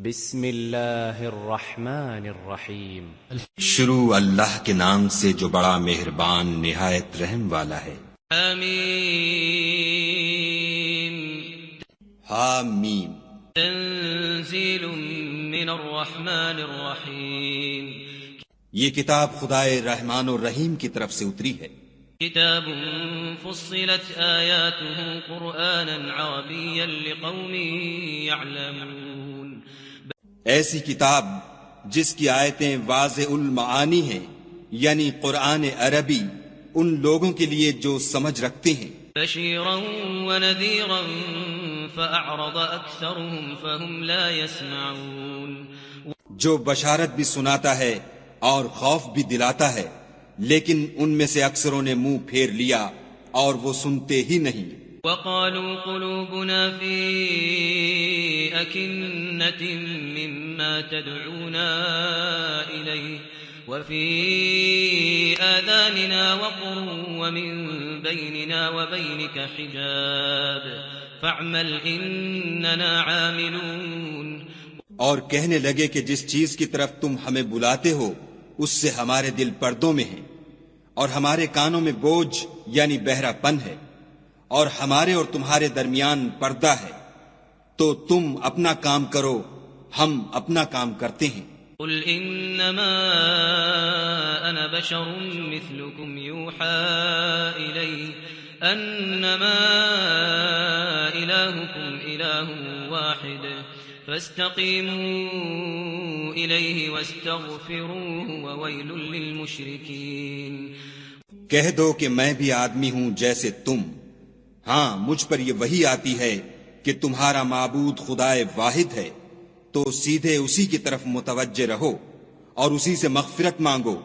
بسم اللہ الرحمن الرحیم شروع اللہ کے نام سے جو بڑا مہربان نہایت رحم والا ہے۔ حمیم حامیم تنزیل من الرحمن الرحیم یہ کتاب خدائے رحمان الرحیم کی طرف سے اتری ہے۔ کتاب فصلت آیاته قرآنا عربیا لقوم یعلمون ایسی کتاب جس کی آیتیں واضح المعانی ہیں، یعنی قرآن عربی ان لوگوں کے لیے جو سمجھ رکھتے ہیں۔ بشیرا ونذیرا فأعرض اکثرهم فهم لا يسمعون جو بشارت بھی سناتا ہے اور خوف بھی دلاتا ہے، لیکن ان میں سے اکثروں نے منہ پھیر لیا اور وہ سنتے ہی نہیں۔ وقالوا قلوبنا في أكنة مما تدعونا إليه وفي آذاننا وقر ومن بيننا وبينك حجاب فاعمل إننا عاملون اور کہنے لگے کہ جس چیز کی طرف تم ہمیں بلاتے ہو اس سے ہمارے دل پردوں میں ہیں اور ہمارے کانوں میں بوجھ یعنی بہرا پن ہے، اور ہمارے اور تمہارے درمیان پردہ ہے، تو تم اپنا کام کرو، ہم اپنا کام کرتے ہیں۔ قل انما انا بشر مثلكم يوحى الي انما الهكم اله واحد فاستقيموا اليه واستغفروه وويل للمشركين کہہ دو کہ میں بھی آدمی ہوں جیسے تم، ہاں مجھ پر یہ وحی آتی ہے کہ تمہارا معبود خدائے واحد ہے، تو سیدھے اسی کی طرف متوجہ رہو اور اسی سے مغفرت مانگو،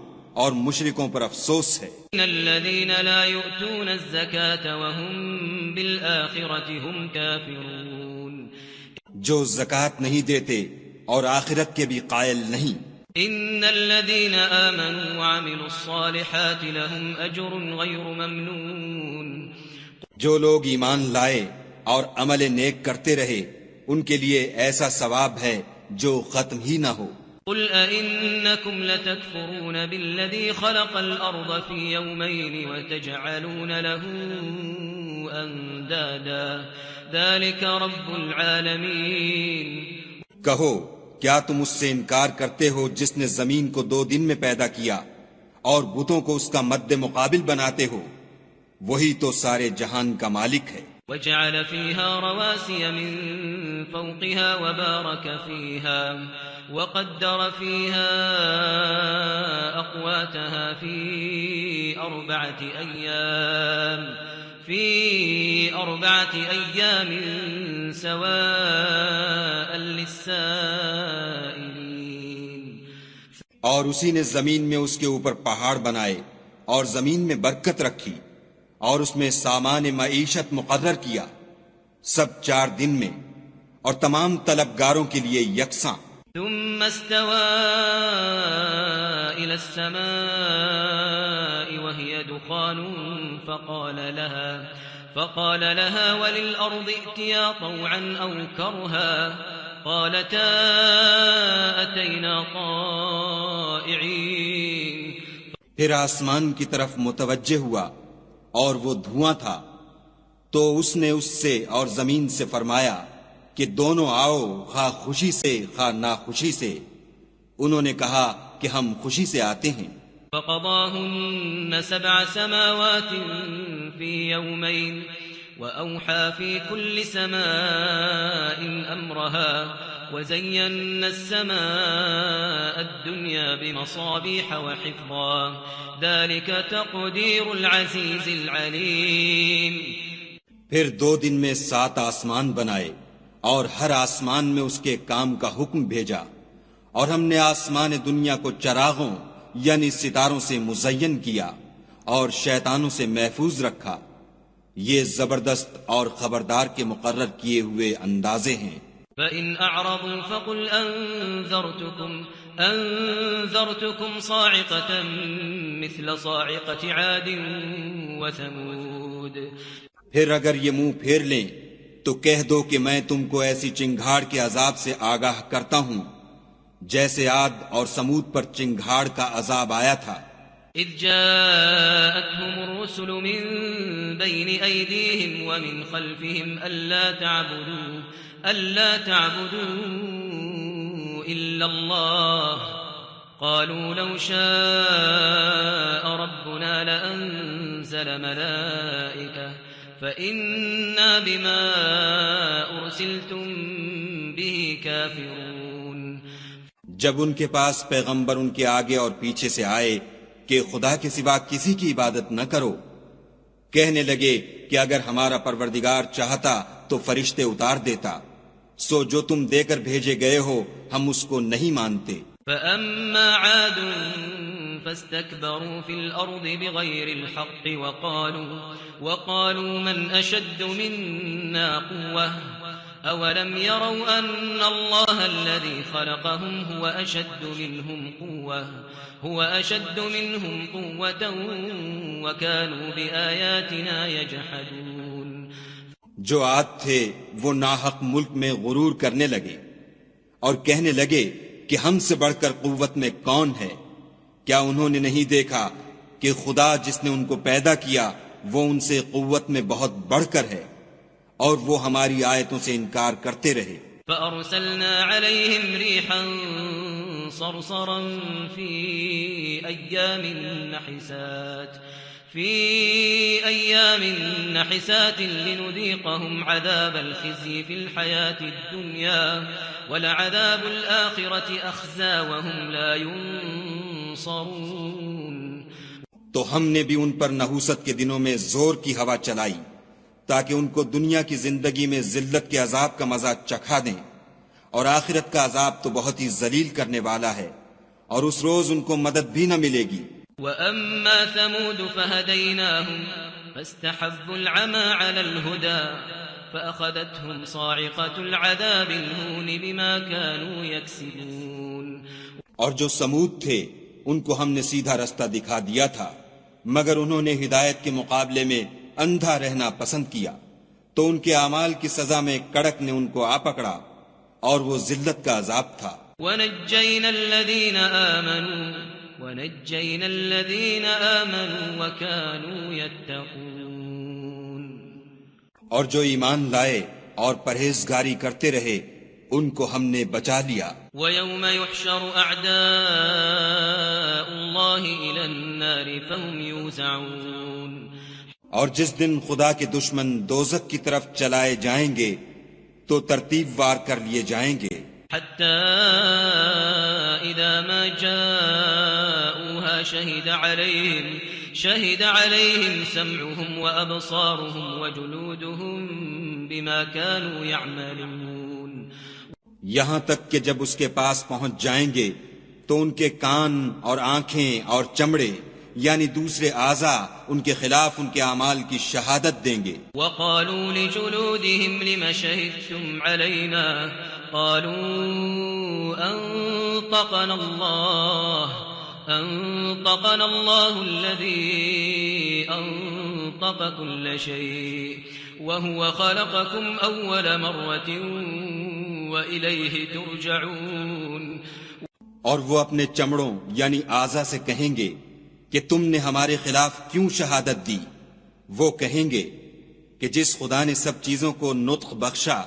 اور مشرکوں پر افسوس ہے۔ ان الذين لا يؤتون الزكاة وهم بالآخرة هم كافرون جو زکوٰۃ نہیں دیتے اور آخرت کے بھی قائل نہیں۔ ان الذين آمنوا وعملوا الصالحات لهم اجر غير ممنون جو لوگ ایمان لائے اور عمل نیک کرتے رہے ان کے لیے ایسا ثواب ہے جو ختم ہی نہ ہو۔ قل أئنكم لتكفرون بالذي خلق الأرض في يومين وتجعلون له أندادا ذلك رب العالمين کہو کیا تم اس سے انکار کرتے ہو جس نے زمین کو 2 دن میں پیدا کیا اور بتوں کو اس کا مد مقابل بناتے ہو؟ وہی تو سارے جہان کا مالک ہے۔ وجعل فيها رواسي من فوقها وبارك فيها وقدر فيها أقواتها في 4 أيام سواء للسائلين اور اسی نے زمین میں اس کے اوپر پہاڑ بنائے اور زمین میں برکت رکھی اور اس میں سامان معیشت مقرر کیا، سب 4 دن میں اور تمام طلبگاروں کے لیے یکساں۔ ثم استوى إلى السماء وهي دخان فقال لها وللأرض ائتيا طوعا أو كرها قالتا أتينا طائعين پھر آسمان کی طرف متوجہ ہوا اور وہ دھواں تھا، تو اس نے اس سے اور زمین سے فرمایا کہ دونوں آؤ، خواہ خوشی سے خواہ ناخوشی سے۔ انہوں نے کہا کہ ہم خوشی سے آتے ہیں۔ فقضاهن 7 سماوات في يومين وأوحى في كل سماء أمرها وزينا السماء الدنيا بمصابيح وحفظا ذلك تقدير العزيز العليم پھر 2 دن میں 7 آسمان بنائے اور ہر آسمان میں اس کے کام کا حکم بھیجا، اور ہم نے آسمان دنیا کو چراغوں یعنی ستاروں سے مزین کیا اور شیطانوں سے محفوظ رکھا۔ یہ زبردست اور خبردار کے مقرر کیے ہوئے اندازے ہیں۔ فَإِنْ أَعْرَضُوا فَقُلْ أَنذَرْتُكُمْ صَاعِقَةً مِثْلَ صَاعِقَةِ عَادٍ وَثَمُودَ پھر اگر یہ منہ پھیر لیں تو کہہ دو کہ میں تم کو ایسی چنگھاڑ کے عذاب سے آگاہ کرتا ہوں جیسے عاد اور سمود پر چنگھاڑ کا عذاب آیا تھا۔ إذ جاءتهم الرسل من بين أيديهم ومن خلفهم ألا تعبدوا إلا الله قالوا لو شاء ربنا لأنزل ملائكة فإنا بما أرسلتم به كافرون۔ جب ان کے پاس پیغمبر ان کے آگے اور پیچھے سے آئے کہ خدا کے سوا کسی کی عبادت نہ کرو، کہنے لگے کہ اگر ہمارا پروردگار چاہتا تو فرشتے اتار دیتا، سو جو تم دے کر بھیجے گئے ہو ہم اس کو نہیں مانتے۔ فأما عاد فاستكبروا في الأرض بغير الحق وقالوا من أشد منا قوة أولم يروا أن الله الذي خلقهم هو أشد منهم قوة وكانوا بآياتنا يجحدون۔ جو عاد تھے وہ ناحق ملک میں غرور کرنے لگے اور کہنے لگے کہ ہم سے بڑھ کر قوت میں کون ہے؟ کیا انہوں نے نہیں دیکھا کہ خدا جس نے ان کو پیدا کیا وہ ان سے قوت میں بہت بڑھ کر ہے، اور وہ ہماری آیتوں سے انکار کرتے رہے۔ فأرسلنا عليهم ريحا صرصرا في أيام نحسات لنذيقهم عذاب الخزي في الحياة الدنيا ولعذاب الآخرة أخزى وهم لا ينصرون۔ تو ہم نے بھی ان پر نحوست کے دنوں میں زور کی ہوا چلائی تاکہ ان کو دنیا کی زندگی میں ذلت کے عذاب کا مزہ چکھا دیں، اور آخرت کا عذاب تو بہت ہی ذلیل کرنے والا ہے، اور اس روز ان کو مدد بھی نہ ملے گی۔ وَأَمَّا ثَمُودُ فَهَدَيْنَاهُمْ فَاسْتَحَبُّوا الْعَمَى عَلَى الْهُدَى فَأَخَذَتْهُمْ صَاعِقَةُ الْعَذَابِ الْهُونِ بِمَا كَانُوا يَكْسِبُونَ۔ اور جو سمود تھے ان کو ہم نے سیدھا رستہ دکھا دیا تھا، مگر انہوں نے ہدایت کے مقابلے میں اندھا رہنا پسند کیا، تو ان کے اعمال کی سزا میں کڑک نے ان کو آ پکڑا، اور وہ ذلت کا عذاب تھا۔ وَنَجَّيْنَا الَّذِينَ آمَنُوا وَكَانُوا يَتَّقُونَ۔ اور جو ایمان لائے اور پرہیزگاری کرتے رہے ان کو ہم نے بچا لیا۔ وَيَوْمَ يُحْشَرُ أَعْدَاءُ اللَّهِ إِلَى النَّارِ فَهُمْ يُوزَعُونَ۔ اور جس دن خدا کے دشمن دوزخ کی طرف چلائے جائیں گے تو ترتیب وار کر لیے جائیں گے۔ حتى إذا ما جاءوها شهد عليهم سمعهم وأبصارهم وجلودهم بما كانوا يعملون۔ یہاں تک کہ جب اس کے پاس پہنچ جائیں گے تو ان کے کان اور آنکھیں اور چمڑے یعنی دوسرے اعضاء ان کے خلاف ان کے اعمال کی شہادت دیں گے۔ وقالوا لجلودهم لم شهدتم علينا قالوا أنطقنا الله الذي أنطق كل شيء وهو خلقكم أول مرة وإليه ترجعون۔ اور وہ اپنے چمڑوں یعنی اعضاء سے کہیں گے کہ تم نے ہمارے خلاف کیوں شہادت دی؟ وہ کہیں گے کہ جس خدا نے سب چیزوں کو نطق بخشا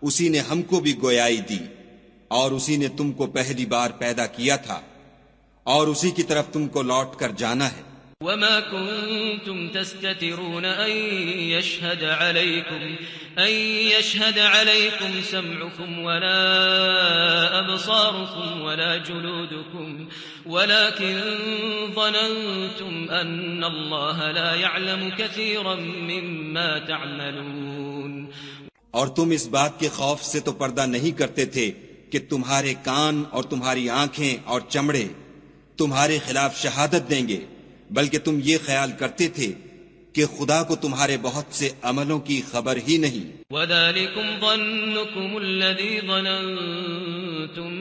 اسی نے ہم کو بھی گویائی دی، اور اسی نے تم کو پہلی بار پیدا کیا تھا، اور اسی کی طرف تم کو لوٹ کر جانا ہے۔ وما كنتم تستترون أن يشهد عليكم سمعكم ولا أبصاركم ولا جلودكم ولكن ظننتم أن الله لا يعلم كثيرا مما تعملون۔ اور تم اس بات کے خوف سے تو پردہ نہیں کرتے تھے کہ تمہارے کان اور تمہاری آنکھیں اور چمڑے تمہارے خلاف شہادت دیں گے، بلکہ تم یہ خیال کرتے تھے کہ خدا کو تمہارے بہت سے عملوں کی خبر ہی نہیں۔ وَذَلِكُمْ ظَنُّكُمُ الَّذِي ظَنَنْتُمْ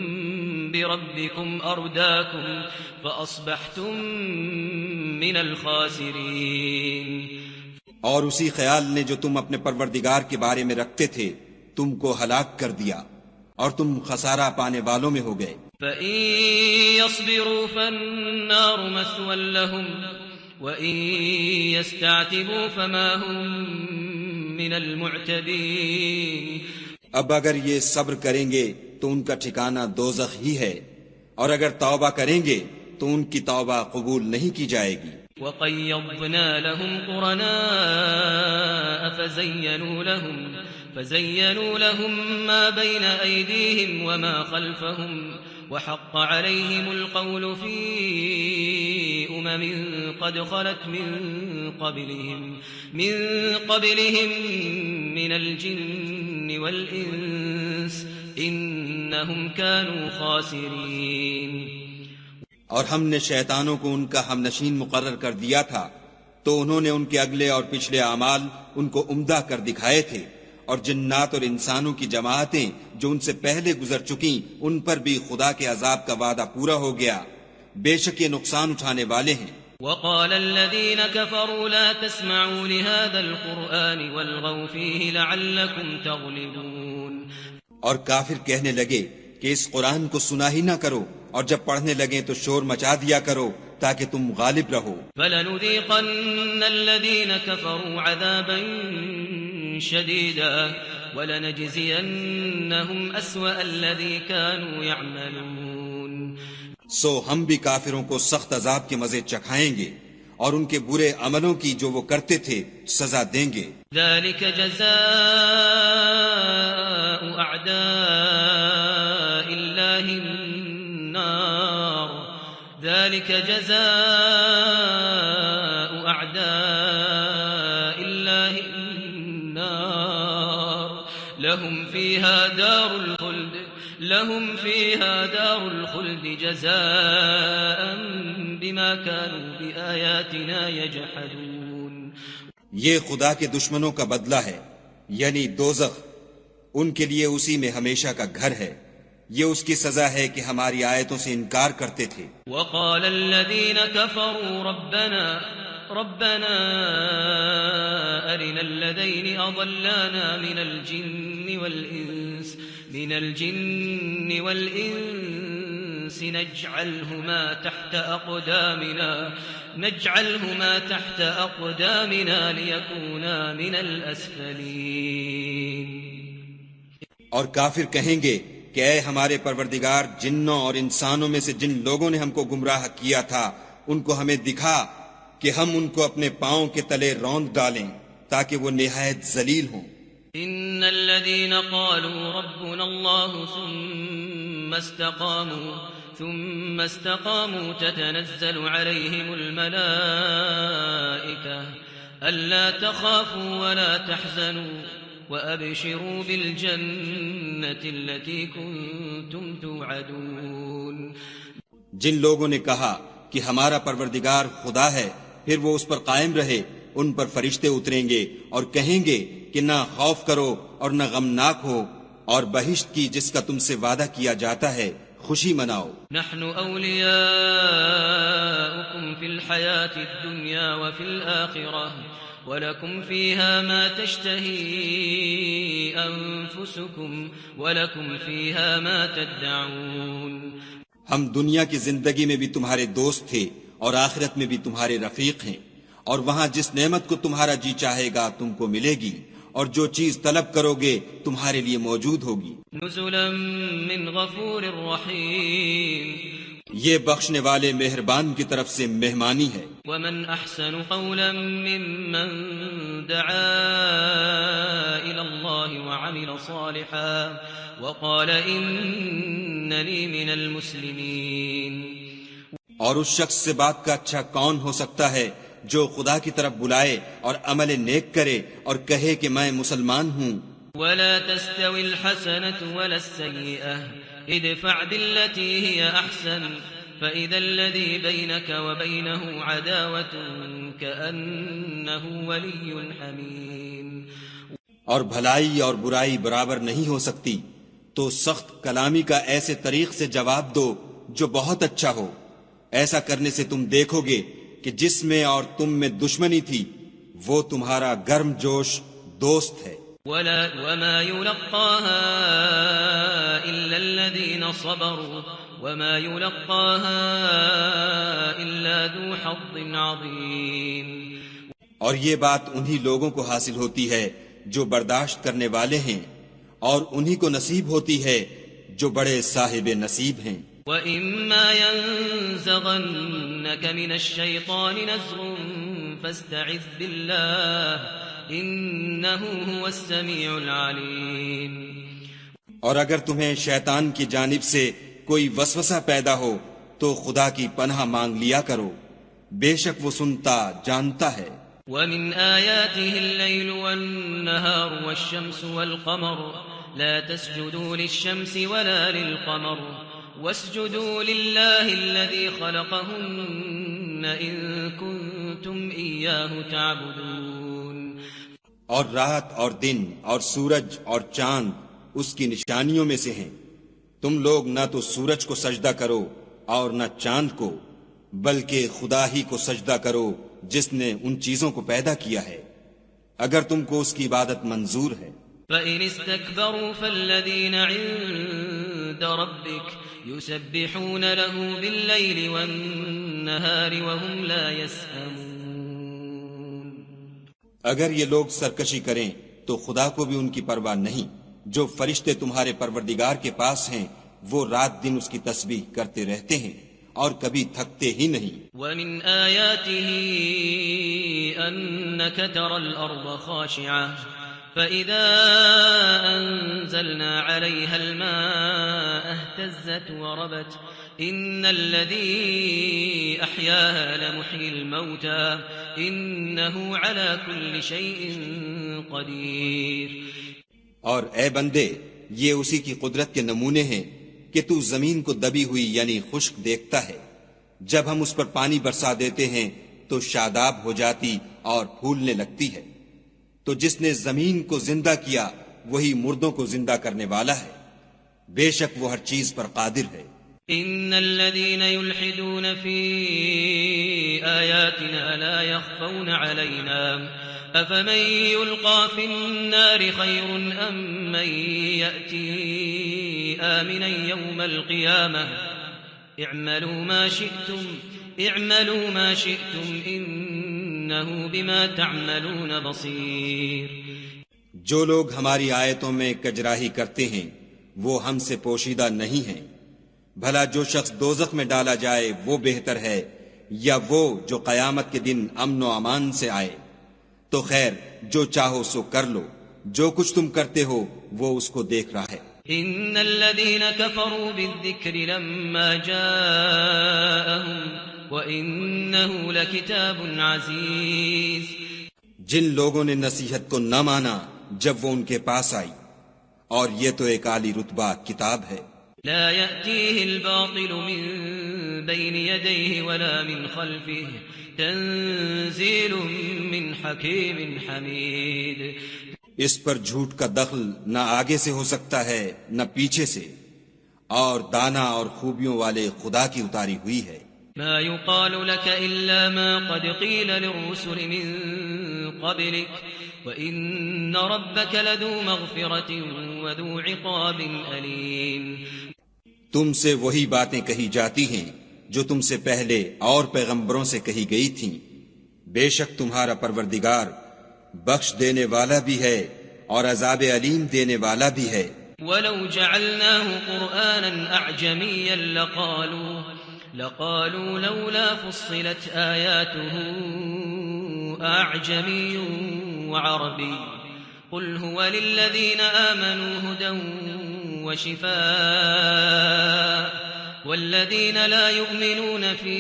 بِرَبِّكُمْ أَرْدَاكُمْ فَأَصْبَحْتُمْ مِنَ الْخَاسِرِينَ۔ اور اسی خیال نے جو تم اپنے پروردگار کے بارے میں رکھتے تھے تم کو ہلاک کر دیا اور تم خسارہ پانے والوں میں ہو گئے۔ فَإِن يَصْبِرُوا فَالنَّارُ مَثْوًى لَهُمْ وَإِن يَسْتَعْتِبُوا فَمَا هُمْ مِنَ الْمُعْتَبِينَ۔ اب اگر یہ صبر کریں گے تو ان کا ٹھکانہ دوزخ ہی ہے، اور اگر توبہ کریں گے تو ان کی توبہ قبول نہیں کی جائے گی۔ وَقَيَّضْنَا لَهُمْ قُرَنَاءَ فَزَيَّنُوا لَهُم مَّا بَيْنَ أَيْدِيهِمْ وَمَا خَلْفَهُمْ وَحَقَّ عَلَيْهِمُ الْقَوْلُ فِي أُمَمٍ قَدْ خَلَتْ مِن قَبْلِهِم مِّنَ الْجِنِّ وَالْإِنسِ إِنَّهُمْ كَانُوا خَاسِرِينَ۔ اور ہم نے شیطانوں کو ان کا ہم نشین مقرر کر دیا تھا تو انہوں نے ان کے اگلے اور پچھلے اعمال ان کو عمدہ کر دکھائے تھے، اور جنات اور انسانوں کی جماعتیں جو ان سے پہلے گزر چکیں ان پر بھی خدا کے عذاب کا وعدہ پورا ہو گیا، بے شک یہ نقصان اٹھانے والے ہیں۔ وقال الذين كفروا لا تسمعوا لهذا القرآن والغوا فيه لعلكم تغلبون۔ اور کافر کہنے لگے کہ اس قرآن کو سنا ہی نہ کرو، اور جب پڑھنے لگیں تو شور مچا دیا کرو تاکہ تم غالب رہو۔ فَلَنُذِيقَنَّ الَّذِينَ كَفَرُوا عَذَابًا شَدِيدًا وَلَنَجْزِيَنَّهُمْ أَسْوَأَ الَّذِي كَانُوا يَعْمَلُونَ۔ سو ہم بھی کافروں کو سخت عذاب کے مزے چکھائیں گے اور ان کے برے عملوں کی جو وہ کرتے تھے سزا دیں گے۔ ذَلِكَ جَزَاءُ أَعْدَاءِ اللَّهِ النَّارُ ذَلِكَ جَزَاءُ أَعْدَاءِ اللَّهِ النَّارُ لَهُمْ فِيهَا دَارُ الْخُلْدِ جَزَاءً بِمَا كَانُوا بِآيَاتِنَا يَجْحَدُونَ۔ یہ خدا کے دشمنوں کا بدلہ ہے، یعنی دوزخ، ان کے لیے اسی میں ہمیشہ کا گھر ہے، یہ اس کی سزا ہے کہ ہماری آیتوں سے انکار کرتے تھے۔ وقال الذين كفروا ربنا أرنا الذين أضلانا من الجن والإنس نجعلهما تحت أقدامنا ليكونا من الأسفلين۔ اور کافر کہیں گے کہ اے ہمارے پروردگار، جنوں اور انسانوں میں سے جن لوگوں نے ہم کو گمراہ کیا تھا ان کو ہمیں دکھا کہ ہم ان کو اپنے پاؤں کے تلے روند ڈالیں تاکہ وہ نہایت ذلیل ہوں۔ ان الذين قالوا ربنا الله ثم استقاموا تتنزل عليهم الملائكة ألا تخافوا ولا تحزنوا وأبشروا بالجنة التي كنتم توعدون۔ جن لوگوں نے کہا کہ ہمارا پروردگار خدا ہے، پھر وہ اس پر قائم رہے، ان پر فرشتے اتریں گے اور کہیں گے کہ نہ خوف کرو اور نہ غمناک ہو، اور بہشت کی جس کا تم سے وعدہ کیا جاتا ہے خوشی مناؤ۔ نحن أولياؤكم في الحياة الدنيا وفي الآخرة ولكم فيها ما تشتهي أنفسكم ولكم فيها ما تدعون۔ ہم دنیا کی زندگی میں بھی تمہارے دوست تھے اور آخرت میں بھی تمہارے رفیق ہیں، اور وہاں جس نعمت کو تمہارا جی چاہے گا تم کو ملے گی، اور جو چیز طلب کرو گے تمہارے لیے موجود ہوگی۔ نزلا من غفور رحیم، یہ بخشنے والے مہربان کی طرف سے مہمانی ہے۔ ومن احسن قولا ممن دعا الى اللہ وعمل صالحا وقال اننی من المسلمین۔ اور اس شخص سے بات کا اچھا کون ہو سکتا ہے جو خدا کی طرف بلائے اور عمل نیک کرے اور کہے کہ میں مسلمان ہوں۔ ولا تستوي الحسنة ولا السيئة ادفع بالتي هي أحسن فإذا الذي بينك وبينه عداوة كأنه ولي حميم۔ اور بھلائی اور برائی برابر نہیں ہو سکتی، تو سخت کلامی کا ایسے طریق سے جواب دو جو بہت اچھا ہو، ایسا کرنے سے تم دیکھو گے کہ جس میں اور تم میں دشمنی تھی وہ تمہارا گرم جوش دوست ہے. وما يلقاها إلا الذين صبروا وما يلقاها إلا ذو حظ عظيم. اور یہ بات انہی لوگوں کو حاصل ہوتی ہے جو برداشت کرنے والے ہیں، اور انہی کو نصیب ہوتی ہے جو بڑے صاحب نصیب ہیں. وَإِمَّا يَنزَغَنَّكَ مِنَ الشَّيْطَانِ نَزْغٌ فَاسْتَعِذْ بِاللَّهِ إِنَّهُ هُوَ السَّمِيعُ الْعَلِيمُ. اور اگر تمہیں شیطان کی جانب سے کوئی وسوسہ پیدا ہو تو خدا کی پناہ مانگ لیا کرو، بے شک وہ سنتا جانتا ہے. وَمِنْ آيَاتِهِ اللَّيْلُ وَالنَّهَارُ وَالشَّمْسُ وَالْقَمَرُ لَا تَسْجُدُوا لِلشَّمْسِ وَلَا لِلْقَمَرِ وَاسْجُدُوا لِلَّهِ الَّذِي خَلَقَهُنَّ إِن كُنتُمْ إِيَّاهُ تَعْبُدُونَ. اور رات اور دن اور سورج اور چاند اس کی نشانیوں میں سے ہیں. تم لوگ نہ تو سورج کو سجدہ کرو اور نہ چاند کو، بلکہ خدا ہی کو سجدہ کرو جس نے ان چیزوں کو پیدا کیا ہے، اگر تم کو اس کی عبادت منظور ہے. فَإِنِ اسْتَكْبَرُوا فَالَّذِينَ عِندَ رَبِّكَ يُسَبِّحُونَ لَهُ بِاللَّيْلِ وَالنَّهَارِ وَهُمْ لَا يَسْأَمُونَ. اگر یہ لوگ سرکشی کریں تو خدا کو بھی ان کی پرواہ نہیں. جو فرشتے تمہارے پروردگار کے پاس ہیں وہ رات دن اس کی تسبیح کرتے رہتے ہیں اور کبھی تھکتے ہی نہیں. وَمِنْ آيَاتِهِ أَنَّكَ تَرَى الْأَرْضَ خَاشِعَةً فَإِذَا أَنزَلْنَا عَلَيْهَا الْمَاءَ اهْتَزَّتْ وَرَبَتْ إِنَّ الَّذِي أَحْيَاهَا لَمُحْيِي الْمَوْتَى إِنَّهُ عَلَى كُلِّ شَيْءٍ قَدِيرٌ. اور اے بندے، یہ اسی کی قدرت کے نمونے ہیں کہ تو زمین کو دبی ہوئی یعنی خشک دیکھتا ہے، جب ہم اس پر پانی برسا دیتے ہیں تو شاداب ہو جاتی اور پھولنے لگتی ہے. تو جس نے زمین کو زندہ کیا وہی مردوں کو زندہ کرنے والا ہے، بے شک وہ ہر چیز پر قادر ہے. ان الذين يلحدون في آياتنا لا يخفون علينا افمن يلقى في النار خير ام من يأتي آمنا يوم القيامة اعملوا ما شئتم انه بما تعملون بصير. جو لوگ ہماری آیتوں میں کجراہی کرتے ہیں وہ ہم سے پوشیدہ نہیں ہیں. بھلا جو شخص دوزخ میں ڈالا جائے وہ بہتر ہے یا وہ جو قیامت کے دن امن و امان سے آئے؟ تو خیر جو چاہو سو کر لو، جو کچھ تم کرتے ہو وہ اس کو دیکھ رہا ہے. ان الذين كفروا بالذكر لما جاءهم وانه لكتاب عزيز. جن لوگوں نے نصیحت کو نہ مانا جب وہ ان کے پاس آئی، اور یہ تو ایک عالی رتبہ کتاب ہے. لا يأتيه الباطل من بين يديه ولا من خلفه تنزيل من حكيم حميد. اس پر جھوٹ کا دخل نہ آگے سے ہو سکتا ہے نہ پیچھے سے، اور دانا اور خوبیوں والے خدا کی اتاری ہوئی ہے. ما يقال لك إلا ما قد قيل للرسل من قبلك وإن ربك لذو مغفرة وذو عقاب أليم. تم سے وہی باتیں کہی جاتی ہیں جو تم سے پہلے اور پیغمبروں سے کہی گئی تھیں. بے شک تمہارا پروردگار بخش دینے والا بھی ہے اور عذاب علیم دینے والا بھی ہے. وَلَوْ جَعَلْنَاهُ قُرْآنًا أَعْجَمِيًّا لَقَالُوا لَوْلَا فُصِّلَتْ آيَاتُهُ أَعْجَمِيٌّ وَعَرَبِيٌّ قُلْ هُوَ لِلَّذِينَ آمَنُوا هُدًى وَشِفَاءٌ وَالَّذِينَ لَا يُؤْمِنُونَ فِي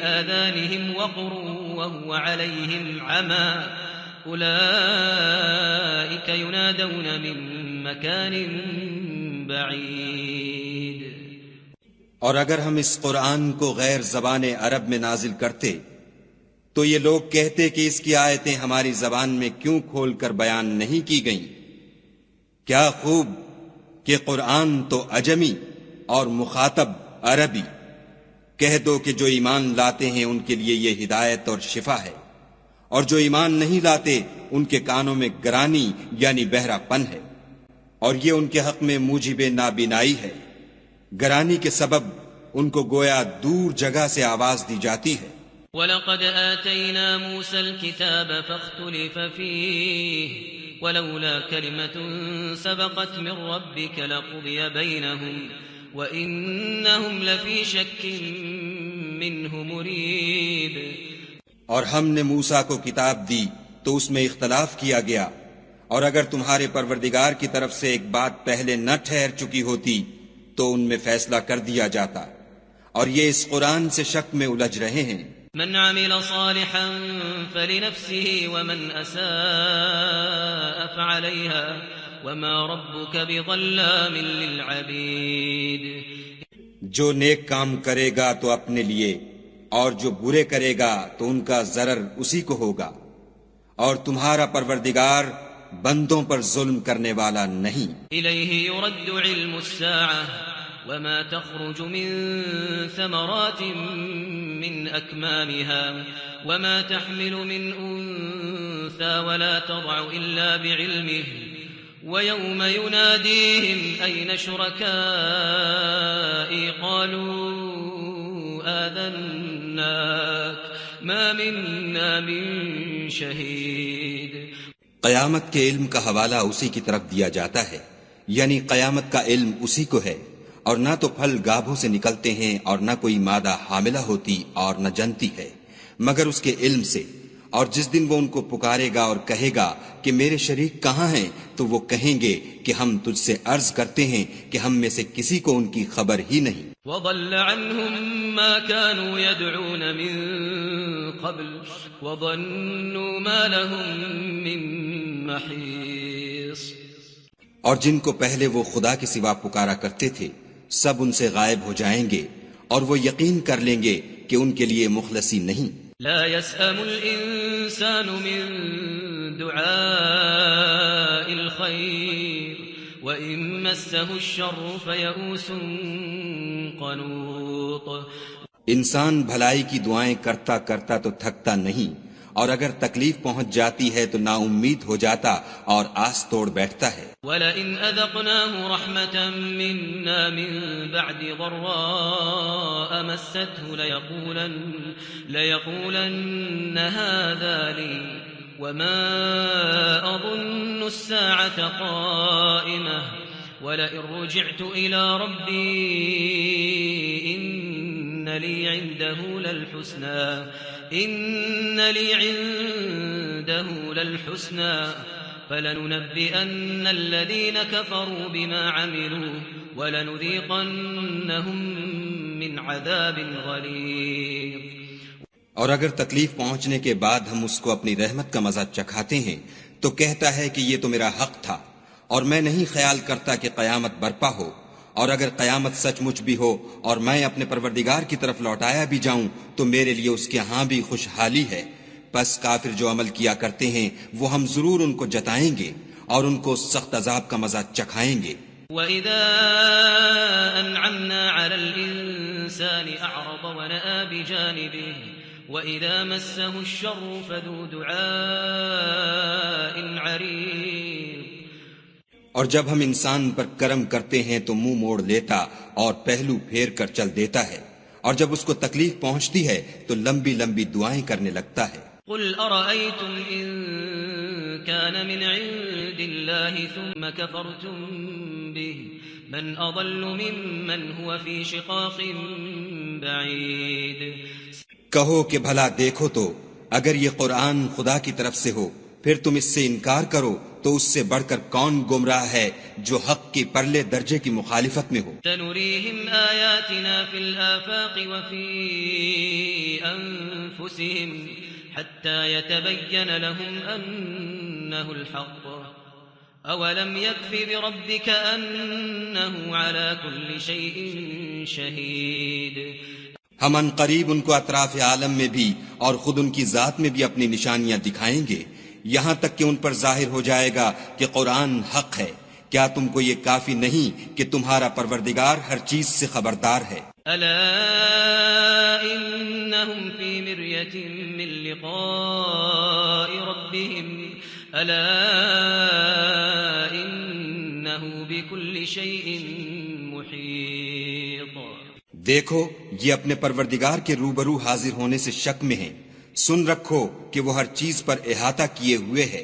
آذَانِهِمْ وَقْرٌ وَهُوَ عَلَيْهِمْ عَمًى أُولَئِكَ يُنَادَوْنَ مِن مَّكَانٍ بَعِيدٍ. اور اگر ہم اس قرآن کو غیر زبان عرب میں نازل کرتے تو یہ لوگ کہتے کہ اس کی آیتیں ہماری زبان میں کیوں کھول کر بیان نہیں کی گئیں. کیا خوب کہ قرآن تو عجمی اور مخاطب عربی. کہہ دو کہ جو ایمان لاتے ہیں ان کے لیے یہ ہدایت اور شفا ہے، اور جو ایمان نہیں لاتے ان کے کانوں میں گرانی یعنی بہرا پن ہے، اور یہ ان کے حق میں موجب نابینائی ہے۔ گرانی کے سبب ان کو گویا دور جگہ سے آواز دی جاتی ہے۔ وَلَقَدْ آتَيْنَا مُوسَى الْكِتَابَ فَاخْتُلِفَ فِيهِ وَلَوْلَا كَلِمَةٌ سَبَقَتْ مِنْ رَبِّكَ لَقُضِيَ بَيْنَهُمْ وَإِنَّهُمْ لَفِي شَكٍّ مِّنْهُ مُرِيبٍ۔ اور ہم نے موسیٰ کو کتاب دی تو اس میں اختلاف کیا گیا، اور اگر تمہارے پروردگار کی طرف سے ایک بات پہلے نہ ٹھہر چکی ہوتی تو ان میں فیصلہ کر دیا جاتا، اور یہ اس قرآن سے شک میں الجھ رہے ہیں۔ من عمل صالحا فلنفسه ومن أساء فعليها وما ربك بظلام للعبيد۔ جو نیک کام کرے گا تو اپنے لیے، اور جو برے کرے گا تو ان کا ضرر اسی کو ہوگا، اور تمہارا پروردگار بندوں پر ظلم کرنے والا نہیں۔ إليه يرد علم الساعة وما تخرج من ثمرات من أكمامها وما تحمل من أنثى ولا تضع إلا بعلمه ويوم يناديهم أين شركائي قالوا آذناك ما منا من شهيد۔ قیامت کے علم کا حوالہ اسی کی طرف دیا جاتا ہے، یعنی قیامت کا علم اسی کو ہے، اور نہ تو پھل گابھوں سے نکلتے ہیں اور نہ کوئی مادہ حاملہ ہوتی اور نہ جنتی ہے مگر اس کے علم سے۔ اور جس دن وہ ان کو پکارے گا اور کہے گا کہ میرے شریک کہاں ہیں، تو وہ کہیں گے کہ ہم تجھ سے عرض کرتے ہیں کہ ہم میں سے کسی کو ان کی خبر ہی نہیں۔ وضل عنهم ما كانوا يدعون من قبل وظنوا ما لهم من محيص۔ اور جن کو پہلے وہ خدا کے سوا پکارا کرتے تھے سب ان سے غائب ہو جائیں گے، اور وہ یقین کر لیں گے کہ ان کے لیے مخلصی نہیں۔ لا يسأم الإنسان من دعاء الخير وإن مسه الشر فيئوس قنوط۔ انسان بھلائی کی دعائیں کرتا کرتا تو تھکتا نہیں، اور اگر تکلیف پہنچ جاتی ہے تو نا امید ہو جاتا اور آس توڑ بیٹھتا ہے۔ وَلَئِنْ أَذَقْنَاهُ رَحْمَةً مِّنَّا مِن بَعْدِ ضَرَّاءَ مَسَّتْهُ لَيَقُولَنَّ هَٰذَا لِي وَمَا أَظُنُّ السَّاعَةَ قَائِمَةً وَلَئِن رُّجِعْتُ إِلَىٰ رَبِّي إِنَّ لِي عِندَهُ لَلْحُسْنَىٰ فَلَنُنَبِّئَنَّ الَّذِينَ كَفَرُوا بِمَا عَمِلُوا وَلَنُذِيقَنَّهُم مِّنْ عَذَابٍ غَلِيظٍ۔ اور اگر تکلیف پہنچنے کے بعد ہم اس کو اپنی رحمت کا مزہ چکھاتے ہیں تو کہتا ہے کہ یہ تو میرا حق تھا، اور میں نہیں خیال کرتا کہ قیامت برپا ہو، اور اگر قیامت سچ مچ بھی ہو اور میں اپنے پروردگار کی طرف لوٹایا بھی جاؤں تو میرے لیے اس کے ہاں بھی خوشحالی ہے۔ پس کافر جو عمل کیا کرتے ہیں وہ ہم ضرور ان کو جتائیں گے اور ان کو سخت عذاب کا مزہ چکھائیں گے۔ وَإِذَا أَنْعَمْنَا عَلَى الْإِنسَانِ أَعْرَضَ وَنَأَىٰ بِجَانِبِهِ وَإِذَا مَسَّهُ الشَّرُّ فَذُو دُعَاءٍ عَرِيضٍ۔ اور جب ہم انسان پر کرم کرتے ہیں تو منہ موڑ لیتا اور پہلو پھیر کر چل دیتا ہے، اور جب اس کو تکلیف پہنچتی ہے تو لمبی لمبی دعائیں کرنے لگتا ہے۔ قل أرأيتم إن كان من عند الله ثم كفرتم به من أضل ممن هو في شقاق بعيد۔ کہو کہ بھلا دیکھو تو اگر یہ قرآن خدا کی طرف سے ہو پھر تم اس سے انکار کرو تو اس سے بڑھ کر کون گمراہ ہے جو حق کی پرلے درجے کی مخالفت میں ہو۔ سنريهم آياتنا في الآفاق وفي أنفسهم حتى يتبين لهم أنه الحق أولم يكف بربك أنه على كل شيء شهيد۔ ہم ان قریب ان کو اطراف عالم میں بھی اور خود ان کی ذات میں بھی اپنی نشانیاں دکھائیں گے، یہاں تک کہ ان پر ظاہر ہو جائے گا کہ قرآن حق ہے، کیا تم کو یہ کافی نہیں کہ تمہارا پروردگار ہر چیز سے خبردار ہے؟ ألا إنهم في مرية من لقاء ربهم ألا إنه بكل شيء محيط. دیکھو یہ اپنے پروردگار کے روبرو حاضر ہونے سے شک میں ہیں، سن رکھو کہ وہ ہر چیز پر احاطہ کیے ہوئے ہے.